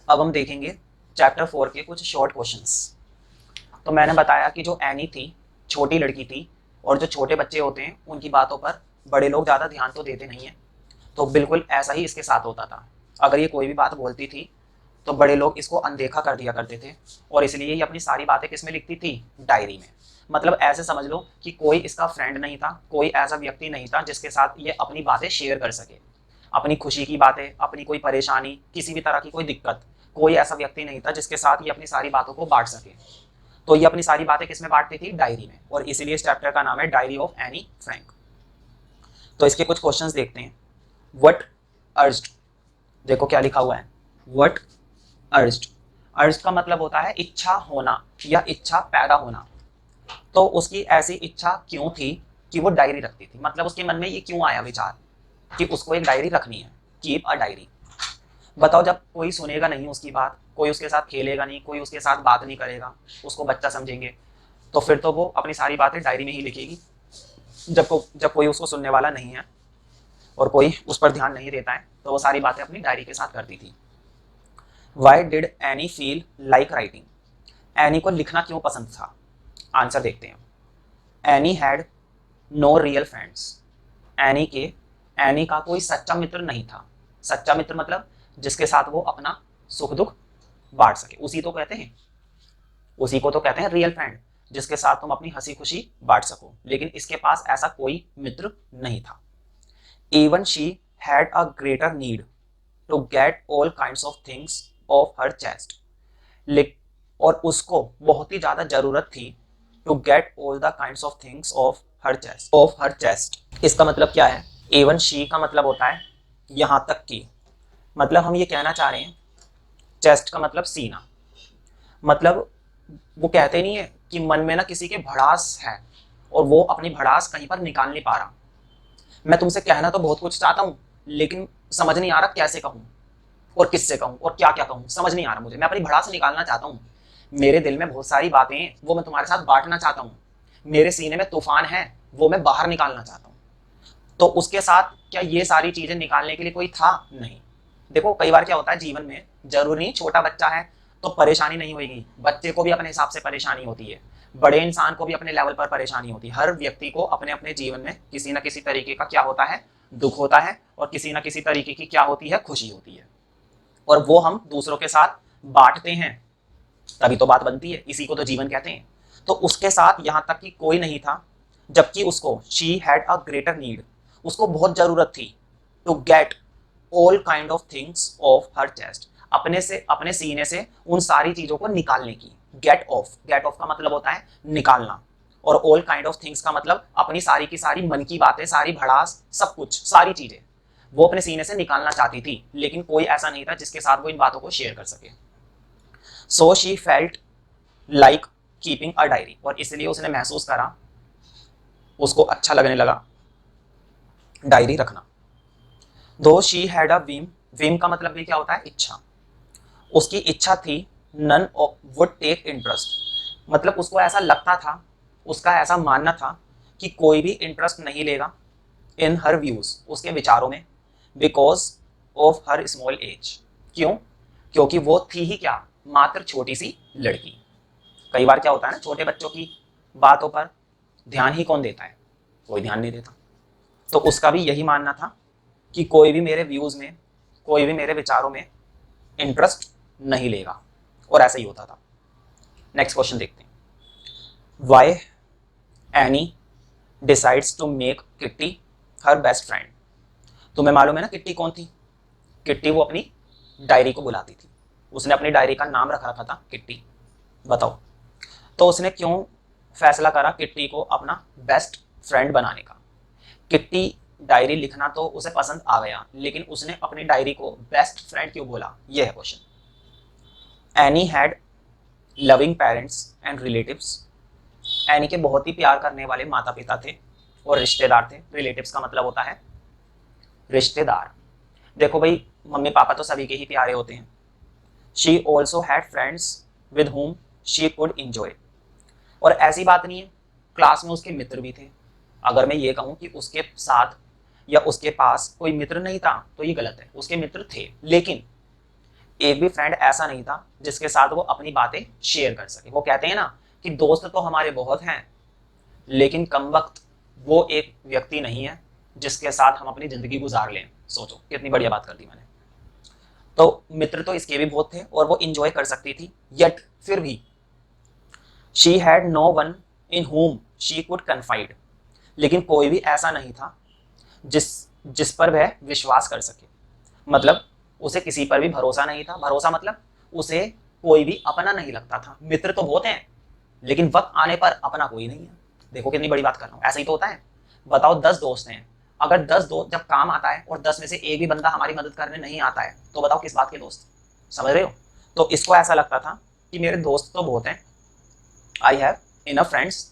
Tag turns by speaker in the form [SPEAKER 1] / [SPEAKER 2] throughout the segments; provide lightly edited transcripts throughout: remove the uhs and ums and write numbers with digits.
[SPEAKER 1] अब हम देखेंगे चैप्टर 4 के कुछ शॉर्ट क्वेश्चंस। तो मैंने बताया कि जो एनी थी छोटी लड़की थी, और जो छोटे बच्चे होते हैं उनकी बातों पर बड़े लोग ज़्यादा ध्यान तो देते नहीं हैं। तो बिल्कुल ऐसा ही इसके साथ होता था। अगर ये कोई भी बात बोलती थी तो बड़े लोग इसको अनदेखा कर दिया करते थे, और इसलिए ये अपनी सारी बातें किस में लिखती थी? डायरी में। मतलब ऐसे समझ लो कि कोई इसका फ्रेंड नहीं था, कोई ऐसा व्यक्ति नहीं था जिसके साथ ये अपनी बातें शेयर कर सके। अपनी खुशी की बातें, अपनी कोई परेशानी, किसी भी तरह की कोई दिक्कत, कोई ऐसा व्यक्ति नहीं था जिसके साथ ये अपनी सारी बातों को बांट सके। तो ये अपनी सारी बातें किस में बांटती थी? डायरी में। और इसीलिए इस चैप्टर का नाम है डायरी ऑफ एनी फ्रैंक। तो इसके कुछ क्वेश्चंस देखते हैं। व्हाट अर्ज्ड, देखो क्या लिखा हुआ है, व्हाट अर्ज्ड। अर्ज्ड का मतलब होता है इच्छा होना या इच्छा पैदा होना। तो उसकी ऐसी इच्छा क्यों थी कि वो डायरी रखती थी? मतलब उसके मन में ये क्यों आया विचार कि उसको एक डायरी रखनी है, कीप अ डायरी। बताओ, जब कोई सुनेगा नहीं उसकी बात, कोई उसके साथ खेलेगा नहीं, कोई उसके साथ बात नहीं करेगा, उसको बच्चा समझेंगे, तो फिर तो वो अपनी सारी बातें डायरी में ही लिखेगी। जब कोई उसको सुनने वाला नहीं है और कोई उस पर ध्यान नहीं देता है, तो वो सारी बातें अपनी डायरी के साथ करती थी। Why did Anne feel like writing, Anne को लिखना क्यों पसंद था? आंसर देखते हैं। Anne had no real friends, Anne के एनी का कोई सच्चा मित्र नहीं था। सच्चा मित्र मतलब जिसके साथ वो अपना सुख दुख बांट सके, उसी को तो कहते हैं रियल फ्रेंड, जिसके साथ तुम अपनी हंसी खुशी बांट सको। लेकिन इसके पास ऐसा कोई मित्र नहीं था। Even she had a greater need to get all kinds of things off her chest, और उसको बहुत ही ज्यादा जरूरत थी to get all the kinds of things off her chest. इसका मतलब क्या है? एवन शी का मतलब होता है यहां तक की। मतलब हम ये कहना चाह रहे हैं, चेस्ट का मतलब सीना। मतलब वो कहते नहीं है कि मन में ना किसी के भड़ास है और वो अपनी भड़ास कहीं पर निकाल नहीं पा रहा। मैं तुमसे कहना तो बहुत कुछ चाहता हूं, लेकिन समझ नहीं आ रहा कैसे कहूं और किससे कहूं और क्या क्या कहूं, समझ नहीं आ रहा मुझे। मैं अपनी भड़ास निकालना चाहता हूं। मेरे दिल में बहुत सारी बातें हैं, वो मैं तुम्हारे साथ बांटना चाहता हूं। मेरे सीने में तूफान है, वो मैं बाहर निकालना चाहता हूं। तो उसके साथ क्या ये सारी चीजें निकालने के लिए कोई था? नहीं। देखो, कई बार क्या होता है जीवन में, जरूरी नहीं छोटा बच्चा है तो परेशानी नहीं होगी, बच्चे को भी अपने हिसाब से परेशानी होती है, बड़े इंसान को भी अपने लेवल पर परेशानी होती है। हर व्यक्ति को अपने अपने जीवन में किसी न किसी तरीके का क्या होता है? दुख होता है, और किसी न किसी तरीके की क्या होती है? खुशी होती है। और वो हम दूसरों के साथ बांटते हैं, तभी तो बात बनती है, इसी को तो जीवन कहते हैं। तो उसके साथ यहां तक कि कोई नहीं था, जबकि उसको she had a greater need, उसको बहुत जरूरत थी to get all kind of things off her chest, अपने से अपने सीने से उन सारी चीजों को निकालने की। गेट ऑफ का मतलब होता है निकालना, और ऑल काइंड ऑफ थिंग्स का मतलब अपनी सारी की सारी मन की बातें, सारी भड़ास, सब कुछ, सारी चीजें वो अपने सीने से निकालना चाहती थी। लेकिन कोई ऐसा नहीं था जिसके साथ वो इन बातों को शेयर कर सके। So she felt like keeping a diary, और इसलिए उसने महसूस करा, उसको अच्छा लगने लगा डायरी रखना। दो she had a Vim, Vim का मतलब भी क्या होता है? इच्छा। उसकी इच्छा थी नन वुड टेक इंटरेस्ट, मतलब उसको ऐसा लगता था, उसका ऐसा मानना था कि कोई भी इंटरेस्ट नहीं लेगा इन हर व्यूज, उसके विचारों में, because of her small age. क्यों? क्योंकि वो थी ही क्या? मात्र छोटी सी लड़की। कई बार क्या होता है ना, छोटे बच्चों की बातों पर ध्यान ही कौन देता है? कोई ध्यान नहीं देता। तो उसका भी यही मानना था कि कोई भी मेरे व्यूज में, कोई भी मेरे विचारों में इंटरेस्ट नहीं लेगा, और ऐसा ही होता था। नेक्स्ट क्वेश्चन देखते हैं। Why Anne decides to make Kitty her best friend. तुम्हें मालूम है ना किट्टी कौन थी? किट्टी वो अपनी डायरी को बुलाती थी। उसने अपनी डायरी का नाम रखा था किट्टी। बताओ, तो उसने क्यों फैसला करा किट्टी को अपना बेस्ट फ्रेंड बनाने का? किट्टी डायरी लिखना तो उसे पसंद आ गया, लेकिन उसने अपनी डायरी को बेस्ट फ्रेंड क्यों बोला? यह है question. Any had loving parents and relatives, any के बहुत ही प्यार करने वाले माता पिता थे और रिश्तेदार थे। रिलेटिव्स का मतलब होता है रिश्तेदार। देखो भाई, मम्मी पापा तो सभी के ही प्यारे होते हैं। She also had friends with whom she could enjoy, और ऐसी बात नहीं है, क्लास में उसके मित्र भी थे। अगर मैं ये कहूँ कि उसके साथ या उसके पास कोई मित्र नहीं था तो ये गलत है, उसके मित्र थे। लेकिन एक भी फ्रेंड ऐसा नहीं था जिसके साथ वो अपनी बातें शेयर कर सके। वो कहते हैं ना कि दोस्त तो हमारे बहुत हैं, लेकिन कमबख्त वो एक व्यक्ति नहीं है जिसके साथ हम अपनी जिंदगी गुजार लें। सोचो कितनी बढ़िया बात कर दी मैंने। तो मित्र तो इसके भी बहुत थे और वो इंजॉय कर सकती थी, यट फिर भी she had no one in home she could confide, लेकिन कोई भी ऐसा नहीं था जिस जिस पर वह विश्वास कर सके। मतलब उसे किसी पर भी भरोसा नहीं था। भरोसा मतलब उसे कोई भी अपना नहीं लगता था। मित्र तो बहुत हैं, लेकिन वक्त आने पर अपना कोई नहीं है। देखो कितनी बड़ी बात कर रहा हूँ, ऐसा ही तो होता है। बताओ 10 दोस्त हैं, अगर 10 दोस्त जब काम आता है और 10 में से एक भी बंदा हमारी मदद करने नहीं आता है, तो बताओ किस बात के दोस्त। समझ रहे हो? तो इसको ऐसा लगता था कि मेरे दोस्त तो बहुत हैं, आई हैव इनफ फ्रेंड्स,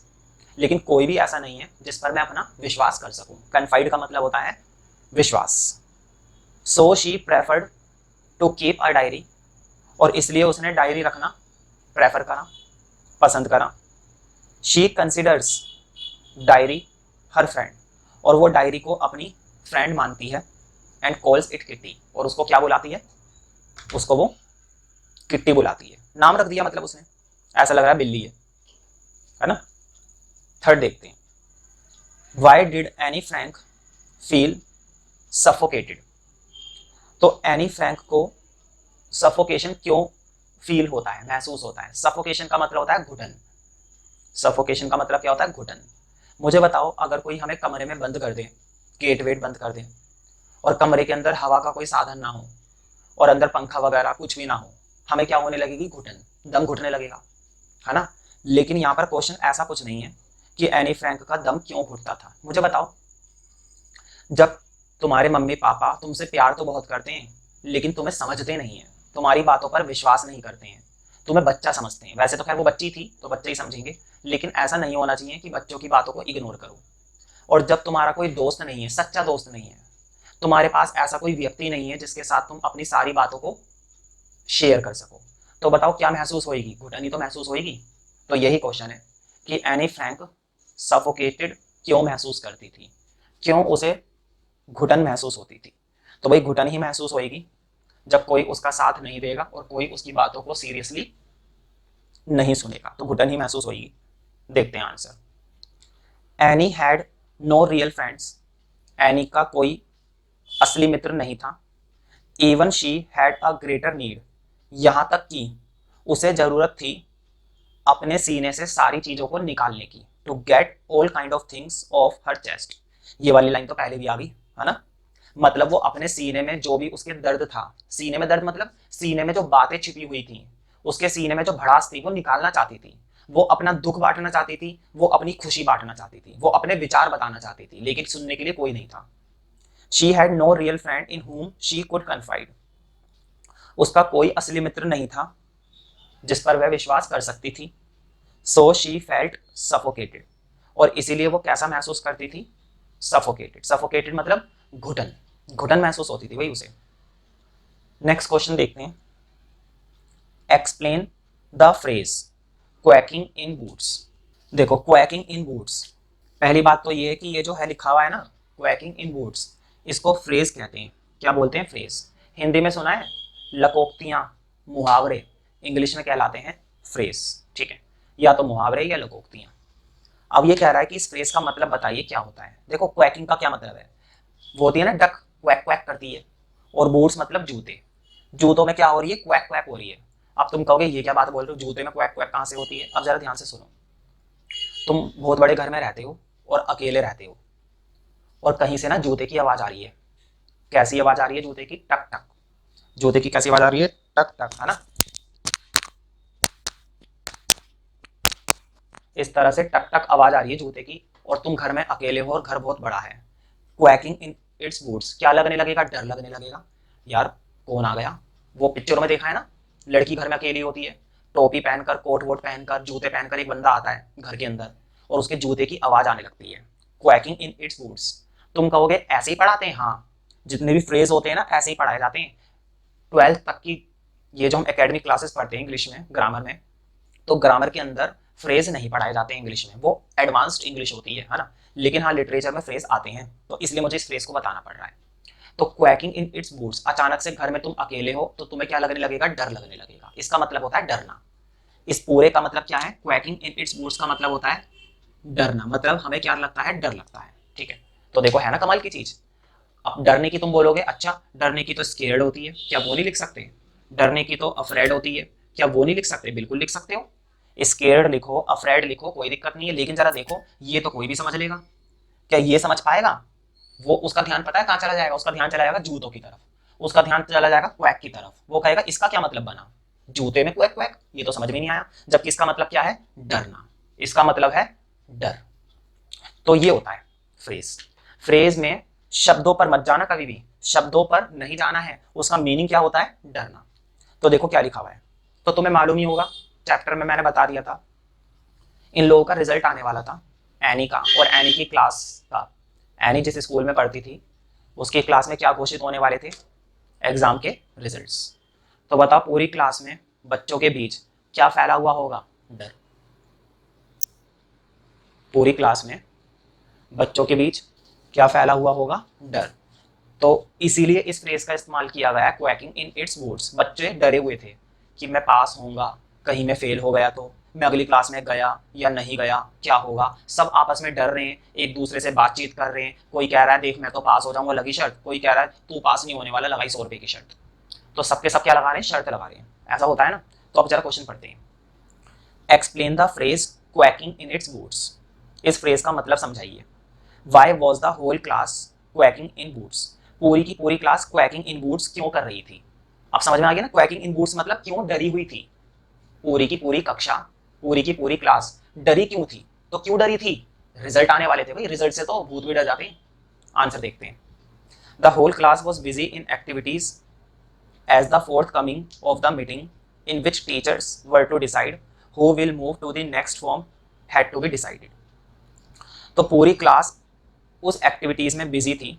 [SPEAKER 1] लेकिन कोई भी ऐसा नहीं है जिस पर मैं अपना विश्वास कर सकूं। कन्फाइड का मतलब होता है विश्वास। So she preferred to keep a diary, और इसलिए उसने डायरी रखना प्रेफर करा, पसंद करा। She considers diary her friend, और वो डायरी को अपनी फ्रेंड मानती है। एंड कॉल्स इट किट्टी, और उसको क्या बुलाती है? उसको वो किट्टी बुलाती है। नाम रख दिया मतलब उसने, ऐसा लग रहा है बिल्ली है ना। थर्ड देखते हैं, Y did Anne Frank feel suffocated. तो एनी फ्रैंक को सफोकेशन क्यों फील होता है, महसूस होता है? सफोकेशन का मतलब होता है घुटन। सफोकेशन का मतलब क्या होता है? घुटन। मुझे बताओ, अगर कोई हमें कमरे में बंद कर दे, गेट वेट बंद कर दे, और कमरे के अंदर हवा का कोई साधन ना हो, और अंदर पंखा वगैरह कुछ भी ना हो, हमें क्या होने लगेगी? घुटन, दम घुटने लगेगा, है ना। लेकिन यहाँ पर क्वेश्चन ऐसा कुछ नहीं है कि एनी फ्रैंक का दम क्यों घुटता था। मुझे बताओ, जब तुम्हारे मम्मी पापा तुमसे प्यार तो बहुत करते हैं, लेकिन तुम्हें समझते नहीं है, तुम्हारी बातों पर विश्वास नहीं करते हैं, तुम्हें बच्चा समझते हैं। वैसे तो खैर वो बच्ची थी तो बच्चे ही समझेंगे, लेकिन ऐसा नहीं होना चाहिए कि बच्चों की बातों को इग्नोर करो। और जब तुम्हारा कोई दोस्त नहीं है, सच्चा दोस्त नहीं है, तुम्हारे पास ऐसा कोई व्यक्ति नहीं है जिसके साथ तुम अपनी सारी बातों को शेयर कर सको, तो बताओ क्या महसूस होगी? घुटन ही तो महसूस होगी। तो यही क्वेश्चन है कि एनी फ्रैंक सफोकेटेड क्यों महसूस करती थी, क्यों उसे घुटन महसूस होती थी? तो भाई घुटन ही महसूस होगी जब कोई उसका साथ नहीं देगा और कोई उसकी बातों को सीरियसली नहीं सुनेगा, तो घुटन ही महसूस होगी। देखते हैं answer. Anne had no real friends, Anne का कोई असली मित्र नहीं था। Even she had a greater need, यहां तक कि उसे जरूरत थी अपने सीने से सारी चीजों को निकालने की। To get all kind of things off her chest, ये वाली लाइन तो पहले भी आ गई है ना। मतलब वो अपने सीने में जो भी उसके दर्द था, सीने में दर्द मतलब सीने में जो बातें छिपी हुई थी, उसके सीने में जो भड़ास थी वो निकालना चाहती थी। वो अपना दुख बांटना चाहती थी, वो अपनी खुशी बांटना चाहती थी, वो अपने विचार बताना चाहती थी, लेकिन सुनने के लिए कोई नहीं था। She had no real friend in whom she could confide, उसका कोई असली मित्र नहीं था जिस पर वह विश्वास कर सकती थी। सो शी फेल्ट सफोकेटेड, और इसीलिए वो कैसा महसूस करती थी? सफोकेटेड। सफोकेटेड मतलब घुटन, घुटन महसूस होती थी भाई उसे। नेक्स्ट क्वेश्चन देखते हैं, explain the phrase quaking in boots. देखो क्वैकिंग इन बूट्स, पहली बात तो ये है कि ये जो है लिखा हुआ है ना क्वैकिंग इन बूट्स, इसको फ्रेज कहते हैं। क्या बोलते हैं? फ्रेज। हिंदी में सुना है लकोक्तियां, मुहावरे, इंग्लिश में कहलाते हैं फ्रेज। ठीक है, या तो मुहावरे या लकोक्तियां। अब ये कह रहा है कि इस फ्रेज का मतलब बताइए क्या होता है। देखो क्वैकिंग का क्या मतलब है? वो होती है ना डक, क्वैक क्वैक करती है। और बूट्स मतलब जूते, जूतों में क्या हो रही है? क्वैक क्वैक हो रही है। अब तुम कहोगे ये क्या बात बोल रहे हो, जूते में क्वैक क्वैक कहाँ से होती है? अब जरा ध्यान से सुनो। तुम बहुत बड़े घर में रहते हो और अकेले रहते हो, और कहीं से ना जूते की आवाज आ रही है। कैसी आवाज आ रही है? जूते की, टक टक। जूते की कैसी आवाज आ रही है? टक टक, है ना। इस तरह से टक टक आवाज आ रही है जूते की, और तुम घर में अकेले हो और घर बहुत बड़ा है। क्वैकिंग इन इट्स बूट्स, क्या लगने लगेगा? डर लगने लगेगा। यार कौन आ गया? वो पिक्चरों में देखा है ना, लड़की घर में अकेली होती है, टोपी पहनकर, कोट वोट पहनकर, जूते पहनकर एक बंदा आता है घर के अंदर, और उसके जूते की आवाज आने लगती है। Quaking in its boots. तुम कहोगे ऐसे ही पढ़ाते हैं? हाँ, जितने भी फ्रेज होते हैं ना ऐसे ही पढ़ाए जाते हैं। 12th तक की ये जो हम एकेडमिक क्लासेस पढ़ते हैं इंग्लिश में, ग्रामर में, तो ग्रामर के अंदर फ्रेज नहीं पढ़ाए जाते हैं इंग्लिश में, वो एडवांस्ड इंग्लिश होती है ना। लेकिन हाँ लिटरेचर में फ्रेज आते हैं, तो इसलिए मुझे इस फ्रेज को बताना पड़ रहा है। तो क्वैकिंग इन इट्स बूट्स, अचानक से घर में तुम अकेले हो तो तुम्हें क्या लगने लगेगा, डर लगने लगेगा। इसका मतलब होता है डरना। इस पूरे का मतलब क्या है, क्वैकिंग इन इट्स बूट्स का मतलब होता है डरना, मतलब हमें क्या लगता है, डर लगता है। ठीक है, तो देखो है ना कमाल की चीज। अब डरने की तुम बोलोगे, अच्छा डरने की तो स्केर्ड होती है, क्या वो नहीं लिख सकते? डरने की तो अफ्रेड होती है, क्या वो नहीं लिख सकते? बिल्कुल लिख सकते हो। स्केर्ड लिखो, अफ्रेड लिखो, कोई दिक्कत नहीं है। लेकिन जरा देखो, ये तो कोई भी समझ लेगा, क्या ये समझ पाएगा? वो उसका ध्यान पता है कहाँ चला जाएगा, उसका ध्यान चला जाएगा जूतों की तरफ, उसका ध्यान चला जाएगा क्वैक की तरफ। वो कहेगा इसका क्या मतलब बना, जूते में क्वैक क्वैक, ये तो समझ में नहीं आया। जबकि इसका मतलब क्या है, डरना। इसका मतलब है डर। तो ये होता है फ्रेज। फ्रेज में शब्दों पर मत जाना, कभी भी शब्दों पर नहीं जाना है। उसका मीनिंग क्या होता है, डरना। तो देखो क्या लिखा हुआ है, तो तुम्हें मालूम ही होगा, चैप्टर में मैंने बता दिया था। इन लोगों का रिजल्ट आने वाला था, एनी का और एनी की क्लास का। एनी जिस स्कूल में पढ़ती थी उसकी क्लास में क्या घोषित होने वाले थे, एग्जाम के रिजल्ट्स। तो बताओ पूरी क्लास में बच्चों के बीच क्या फैला हुआ होगा, डर। पूरी क्लास में बच्चों के बीच क्या फैला हुआ होगा, डर। तो इसीलिए इस फ्रेज का इस्तेमाल किया गया है, क्वैकिंग इन इट्स बूट्स। बच्चे डरे हुए थे कि मैं पास होऊंगा, कहीं मैं फेल हो गया तो, मैं अगली क्लास में गया या नहीं गया, क्या होगा। सब आपस में डर रहे हैं, एक दूसरे से बातचीत कर रहे हैं। कोई कह रहा है देख मैं तो पास हो जाऊंगा, लगी शर्त। कोई कह रहा है तू पास नहीं होने वाला, लगाई 100 रुपए की शर्त। तो सबके सब क्या लगा रहे हैं, शर्त लगा रहे हैं। ऐसा होता है ना। तो अब जरा क्वेश्चन पढ़ते हैं। Explain the phrase quaking in its boots. इस फ्रेज का मतलब समझाइए। Why was the whole class quaking in boots. पूरी की पूरी क्लास क्वैकिंग इन बूट्स क्यों कर रही थी। अब समझ में आ गया ना, क्वैकिंग इन बूट्स मतलब क्यों डरी हुई थी। पूरी की पूरी कक्षा, पूरी की पूरी क्लास डरी क्यों थी। तो क्यों डरी थी, रिजल्ट आने वाले थे भाई, रिजल्ट से तो भूत भी डर जाते हैं। आंसर देखते हैं। The whole class was busy in activities as the forthcoming of the meeting in which teachers were to decide who will move to the next form had to be decided। तो पूरी class उस activities में busy थी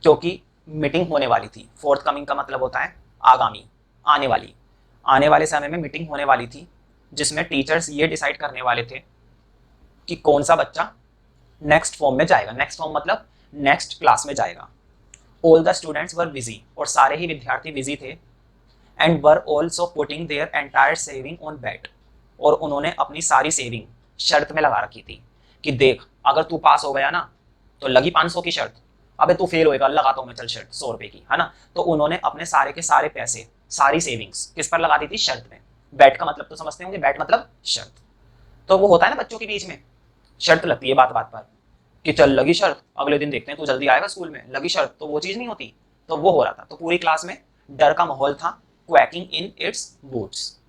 [SPEAKER 1] क्योंकि meeting होने वाली थी। Fourth coming का मतलब होता है आगामी, आने वाली। आने वाले समय में मीटिंग होने वाली थी जिसमें टीचर्स ये डिसाइड करने वाले थे कि कौन सा बच्चा नेक्स्ट फॉर्म में जाएगा। नेक्स्ट फॉर्म मतलब नेक्स्ट क्लास में जाएगा। All the students were busy, और सारे ही विद्यार्थी बिजी थे। And were also putting their entire saving on bat, और उन्होंने अपनी सारी सेविंग शर्त में लगा रखी थी कि देख अगर तू पास हो गया ना तो लगी 500 की शर्त, अबे तू फेल होएगा लगाता हूं मैं चल शर्त 100 रुपए की, है ना। तो उन्होंने अपने सारे के सारे पैसे, सारी सेविंग्स किस पर लगा दी थी, शर्त में। बैट का मतलब तो समझते होंगे, बैट मतलब शर्त। तो वो होता है ना बच्चों के बीच में शर्त लगती है बात बात पर कि चल लगी शर्त, अगले दिन देखते हैं तू जल्दी आएगा स्कूल में, लगी शर्त। तो वो चीज नहीं होती, तो वो हो रहा था। तो पूरी क्लास में डर का माहौल था, क्वैकिंग इन इट्स बूट्स।